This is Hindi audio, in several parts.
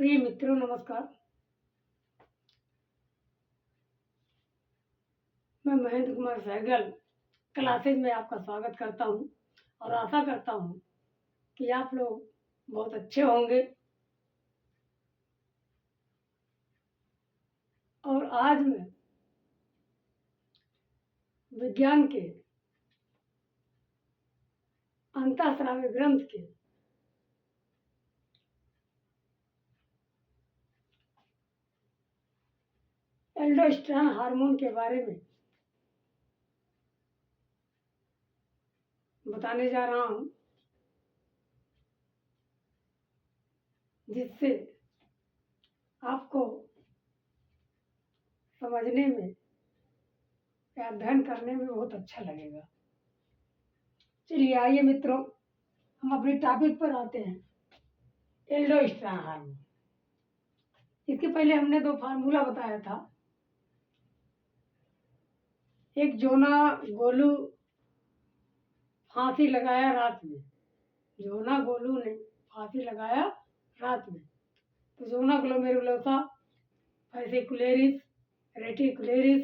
प्रिय मित्रों नमस्कार। मैं महेंद्र कुमार सहगल क्लासेज में आपका स्वागत करता हूं और आशा करता हूं कि आप लोग बहुत अच्छे होंगे। और आज मैं विज्ञान के अंतःस्रावी ग्रंथ के एल्डोस्टेरोन हार्मोन के बारे में बताने जा रहा हूं, जिससे आपको समझने में या अध्ययन करने में बहुत अच्छा लगेगा। चलिए आइए मित्रों, हम अपने टॉपिक पर आते हैं। एल्डोस्टेरोन हार्मोन, इसके पहले हमने दो फार्मूला बताया था। एक जोना गोलू फांसी लगाया रात में, जोना गोलू ने फांसी लगाया रात में, तो जोना ग्लोमेरुलोसा, फासिकुलेरिस, रेटिकुलेरिस,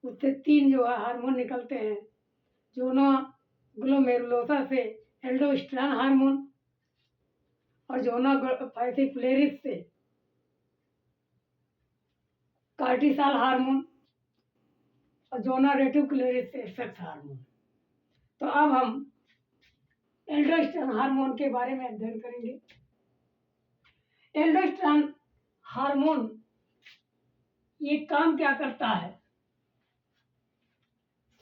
उससे तीन जो है हार्मोन निकलते हैं। जोना ग्लोमेरुलोसा से एल्डोस्टेरोन हार्मोन, और जोना फासिकुलेरिस से कार्टिसोल हार्मोन, और जोना रेटिकुलेरिस से सेक्स हार्मोन। तो अब हम एल्डोस्टेरोन हार्मोन के बारे में अध्ययन करेंगे। एल्डोस्टेरोन हार्मोन ये काम क्या करता है?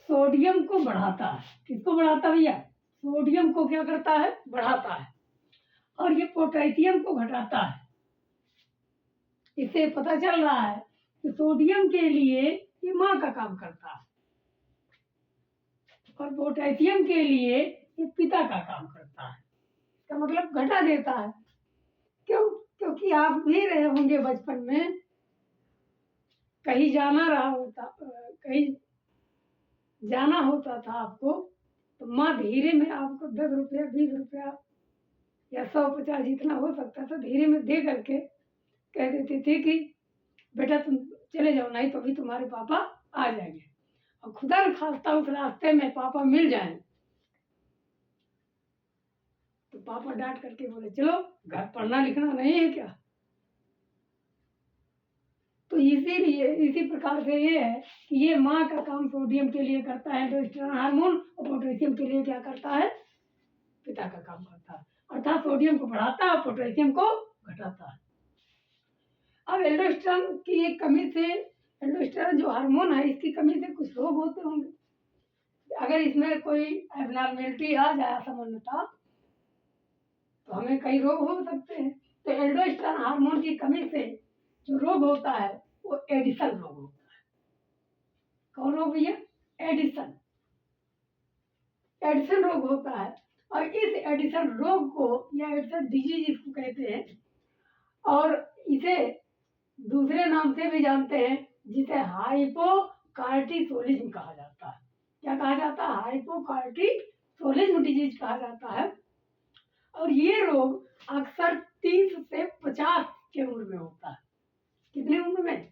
सोडियम को बढ़ाता है। किसको बढ़ाता है भैया? सोडियम को क्या करता है? बढ़ाता है। और ये पोटेशियम को घटाता है। इससे पता चल रहा है कि सोडियम के लिए ये माँ का काम करता है और पोटेशियम के लिए ये पिता का काम करता है। इसका मतलब घटा देता है। क्यों? क्योंकि आप भी रहे होंगे बचपन में, कहीं जाना होता था आपको, तो माँ धीरे में आपको 10 रुपया 20 रुपया या 100-50 जितना हो सकता था धीरे में दे करके कह देती थी कि बेटा तुम चले जाओ, नहीं तो अभी तुम्हारे पापा आ जाएंगे। और खुदा न खास्ता उस रास्ते में पापा मिल जाए तो पापा डांट करके बोले चलो घर पढ़ना लिखना नहीं है क्या? तो इसीलिए इसी प्रकार से ये है कि ये माँ का काम सोडियम के लिए करता है एल्डोस्टेरोन हार्मोन, और पोटेशियम के लिए क्या करता है? पिता का काम करता है। अर्थात सोडियम को बढ़ाता है और पोटेशियम को घटाता है। अब एल्डोस्टेरोन की एक कमी से, एल्डोस्टेरोन जो हार्मोन है इसकी कमी से कुछ रोग होते होंगे। अगर इसमें कोई एबनॉर्मेलिटी आ जाए, असमानता, तो हमें कई रोग हो सकते हैं। तो एल्डोस्टेरोन हार्मोन की कमी से जो रोग होता है वो एडिशन रोग होता है। कौन रोग भैया? एडिशन रोग होता है। और इस एडिशन रोग को या एडिशन डिजीज इसको कहते हैं, और इसे दूसरे नाम से भी जानते हैं, जिसे हाइपोकार्टिसोलिज्म कहा जाता है। क्या कहा जाता है? हाइपोकार्टिसोलिज्म डिजीज कहा जाता है। और ये रोग अक्सर 30 से 50 की उम्र में होता है। कितनी उम्र में?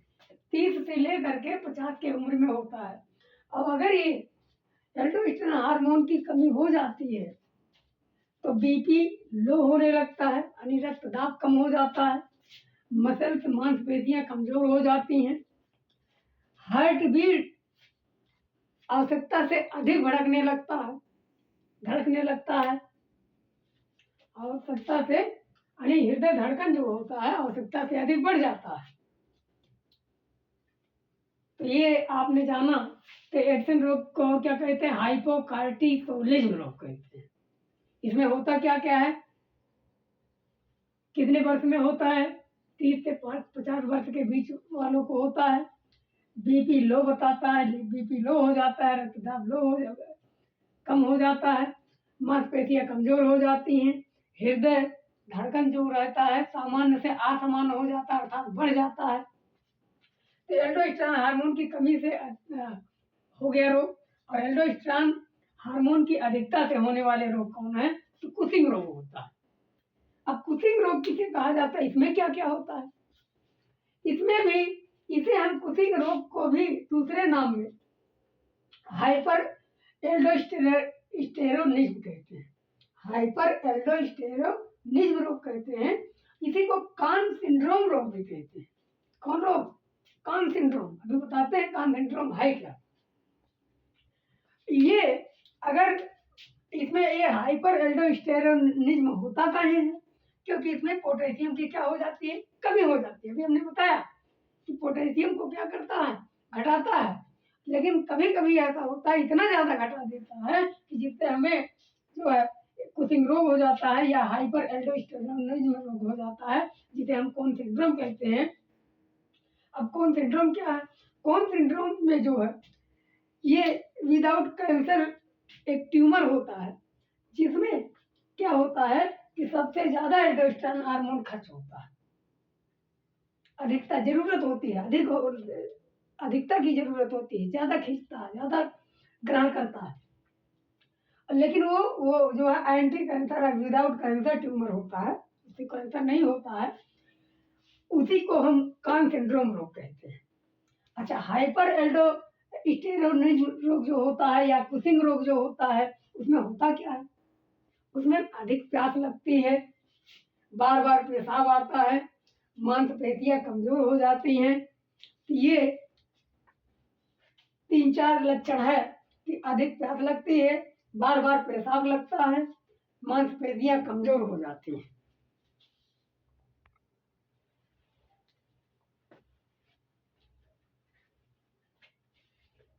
30 से लेकर के 50 की उम्र में होता है। और अगर ये एल्डोस्टेरोन हार्मोन की कमी हो जाती है तो बीपी लो होने लगता है, यानी रक्तदाब कम हो जाता है, मसल्स मांसपेशियां कमजोर हो जाती हैं, हार्ट बीट आवश्यकता से अधिक धड़कने लगता है, आवश्यकता से, यानी हृदय धड़कन जो होता है आवश्यकता से अधिक बढ़ जाता है। तो ये आपने जाना। तो एडिशन रोग को क्या कहते हैं? हाइपोकार्टिसोलिज्म रोग कहते हैं। इसमें होता क्या क्या है? कितने वर्ष में होता है? 30 से 50 वर्ष के बीच वालों को होता है। बीपी लो बताता है, बीपी लो हो जाता है, रक्तदाब कम हो जाता है, मांसपेशियां कमजोर हो जाती हैं, हृदय धड़कन जो रहता है सामान्य से असामान्य हो जाता है, अर्थात बढ़ जाता है। तो एल्डोस्टेरोन हार्मोन की कमी से हो गया रोग। और एल्डोस्टेरोन हार्मोन की अधिकता से होने वाले रोग कौन है? तो कुशिंग रोग होता है। अब कुशिंग रोग किसे कहा जाता है, इसमें क्या क्या होता है, इसमें भी इसे हम कुशिंग रोग को भी दूसरे नाम में हाइपर एल्डोस्टेरोनिज्म कहते हैं, हाइपर एल्डोस्टेरोनिज्म रोग कहते हैं। इसी को कान सिंड्रोम रोग भी कहते हैं। कौन रोग? कान सिंड्रोम। अभी बताते हैं कान सिंड्रोम है क्या। ये अगर इसमें ये हाइपर एल्डोस्टेरोनिज्म होता कहाँ है, क्योंकि इसमें पोटेशियम की क्या हो जाती है, कमी हो जाती है। अभी हमने बताया कि पोटेशियम को क्या करता है, घटाता है। लेकिन कभी कभी ऐसा होता है, इतना ज्यादा घटा देता है कि जिससे हमें जो है कुशिंग रोग हो जाता है या हाइपर एल्डोस्टेरोनिज्म रोग हो जाता है, जिसे हम कौन सिंड्रोम कहते हैं। अब कौन सिंड्रोम क्या है? कौन सिंड्रोम में जो है ये विदाउट कैंसर एक ट्यूमर होता है, जिसमें क्या होता है कि सबसे ज्यादा एल्डोस्टेरोन हार्मोन खर्च होता है, अधिकता जरूरत होती है, अधिकता की जरूरत होती है, ज्यादा खींचता है, ज्यादा ग्रहण करता है। लेकिन वो जो है एंटी कैंसर है, विदाउट कैंसर ट्यूमर होता है, उसी कैंसर नहीं होता है, उसी को हम कान सिंड्रोम रोग कहते हैं। अच्छा, हाइपर एल्डोस्टेरोनिज्म रोग जो होता है या कुशिंग रोग जो होता है, उसमें होता क्या है, उसमें अधिक प्यास लगती है, बार बार पेशाब आता है, मांसपेशियां कमजोर हो जाती हैं। ये 3-4 लक्षण है कि अधिक प्यास लगती है, बार बार पेशाब लगता है, मांसपेशियां कमजोर हो जाती हैं।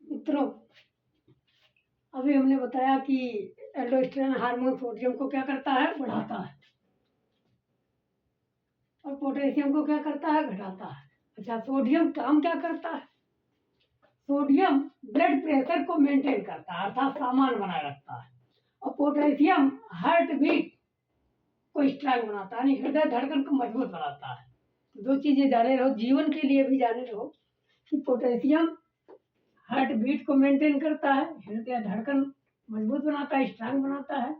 मित्रों, अभी हमने बताया कि एल्डोस्टेरोन हार्मोन सोडियम को क्या करता है, बढ़ाता है, और पोटेशियम को क्या करता है, घटाता है। अच्छा, सोडियम काम क्या करता है? सोडियम ब्लड प्रेशर को मेंटेन करता है, अर्थात सामान बनाए रखता है, और पोटेशियम हार्ट बीट को स्ट्रांग बनाता है, यानी हृदय धड़कन को मजबूत बनाता है। तो दो चीजें जाने रहो, जीवन के लिए भी जाने रहो कि पोटेशियम हार्ट बीट को मेंटेन करता है, हृदय धड़कन मजबूत बनाता है, स्ट्रांग बनाता है,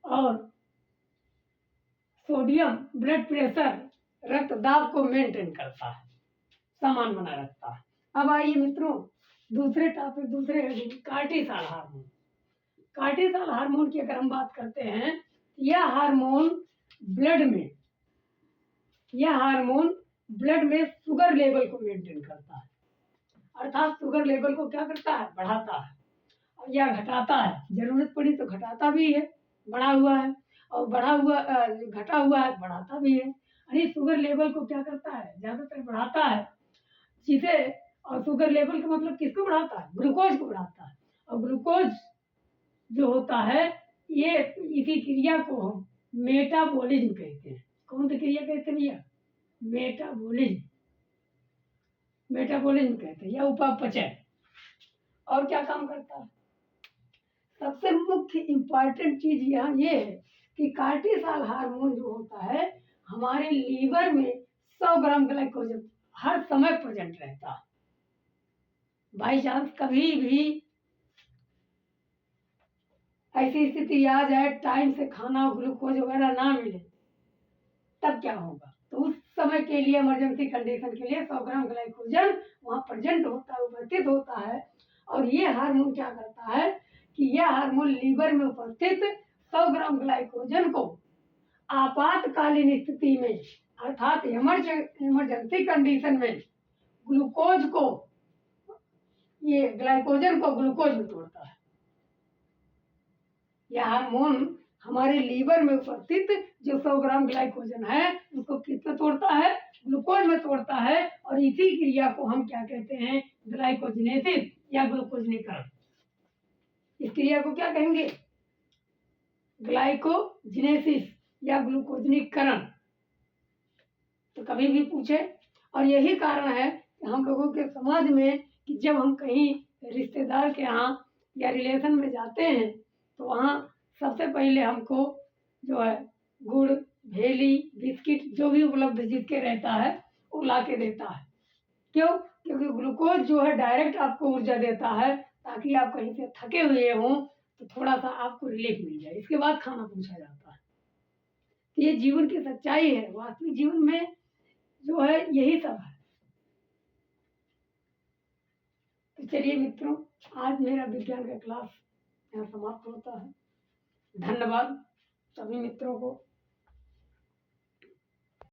और सोडियम ब्लड प्रेशर रक्तदाब को मेंटेन करता है, सामान बनाए रखता है। अब आइए मित्रों दूसरे टॉपिक, दूसरे कार्टिसोल हार्मोन। कार्टिसोल हार्मोन की अगर हम बात करते हैं, यह हार्मोन ब्लड में शुगर लेवल को मेंटेन करता है, अर्थात शुगर लेवल को क्या करता है, बढ़ाता है या घटाता है। जरूरत पड़ी तो घटाता भी है, बढ़ा हुआ है, और घटा हुआ है, बढ़ाता भी है। यानी शुगर लेवल को क्या करता है, ज्यादातर बढ़ाता है, जिसे, और शुगर लेवल का मतलब किसको बढ़ाता है, ग्लूकोज को बढ़ाता है। और ग्लूकोज जो होता है, ये इसी क्रिया को हम मेटाबॉलिज्म कहते हैं। कौन सी क्रिया कहते हैं भैया? मेटाबॉलिज्म कहते हैं, या उपापचय। और क्या काम करता है? सबसे मुख्य इंपॉर्टेंट चीज यहाँ ये है कि कार्टिसोल हार्मोन जो होता है हमारे लीवर में 100 ग्राम ग्लाइकोजन हर समय प्रेजेंट रहता है। बाई चांस कभी भी ऐसी स्थिति आ जाए, टाइम से खाना ग्लूकोज वगैरह ना मिले, तब क्या होगा? तो उस समय के लिए, इमरजेंसी कंडीशन के लिए 100 ग्राम ग्लाइकोजन वहां प्रेजेंट होता है, उपस्थित होता है। और ये हार्मोन क्या करता है कि यह हार्मोन लीवर में उपस्थित 100 ग्राम ग्लाइकोजन को आपातकालीन स्थिति में, अर्थात इमरजेंसी कंडीशन में, ग्लूकोज को, ये ग्लाइकोजन को ग्लूकोज में तोड़ता है। यह हार्मोन हमारे लीवर में उपस्थित जो 100 ग्राम ग्लाइकोजन है उसको किस में तोड़ता है, ग्लूकोज में तोड़ता है। और इसी क्रिया को हम क्या कहते हैं, ग्लाइकोजिनेसिस या ग्लूकोजनीकरण। इस क्रिया को क्या कहेंगे, ग्लाइकोजिनेसिस या ग्लूकोजनीकरण। तो कभी भी पूछे, और यही कारण है कि हम लोगों के समाज में कि जब हम कहीं रिश्तेदार के यहाँ या रिलेशन में जाते हैं तो वहाँ सबसे पहले हमको जो है गुड़, भेली, बिस्किट जो भी उपलब्ध जिसके रहता है वो ला के देता है। क्यों? क्योंकि ग्लूकोज जो है डायरेक्ट आपको ऊर्जा देता है, ताकि आप कहीं से थके हुए हों तो थोड़ा सा आपको रिलीफ मिल जाए। इसके बाद खाना पूछा जाता है। तो ये जीवन की सच्चाई है। वास्तविक जीवन में जो है यही सब है। तो चलिए मित्रों, आज मेरा विज्ञान का क्लास यहाँ समाप्त होता है। धन्यवाद सभी मित्रों को।